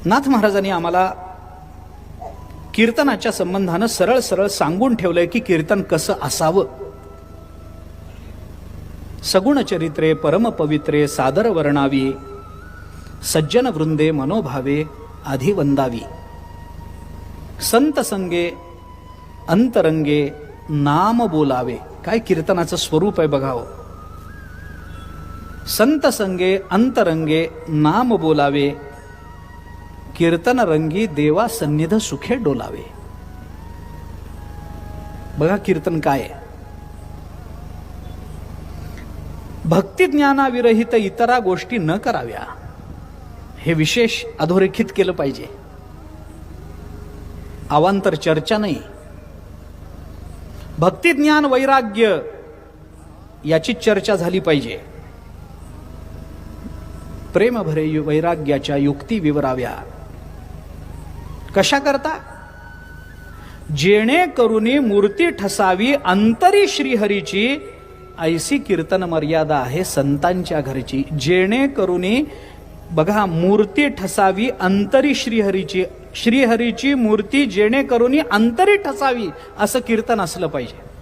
नाथ महाराजांनी आम्हाला कीर्तनाच्या संबंधानं सरळ सरळ सांगून ठेवलंय की कीर्तन कसं असावं. सगुण चरित्रे परम पवित्रे सादर वर्णावी, सज्जन वृंदे मनोभावे आधी वंदावी. संत संगे अंतरंगे नाम बोलावे. काय कीर्तनाचं स्वरूप आहे बघावं. संत संगे अंतरंगे नाम बोलावे, कीर्तन रंगी देवा सन्निध सुखे डोलावे. बघा कीर्तन काय आहे. भक्ती ज्ञानाविरहित इतरा गोष्टी न कराव्या, हे विशेष अधोरेखित केलं पाहिजे. अवांतर चर्चा नाही. भक्ती ज्ञान वैराग्य याची चर्चा झाली पाहिजे. प्रेम भरे वैराग्याच्या युक्ती विवराव्या. कशा करता? जेणे करुनी मूर्ती ठसावी अंतरी श्रीहरीची, ऐसी कीर्तन मर्यादा आहे संतांच्या घरची. जेणे करुनी बघा, मूर्ती ठसावी अंतरी श्रीहरीची. श्रीहरीची मूर्ती जेणे करुनी अंतरी ठसावी असं कीर्तन असलं पाहिजे.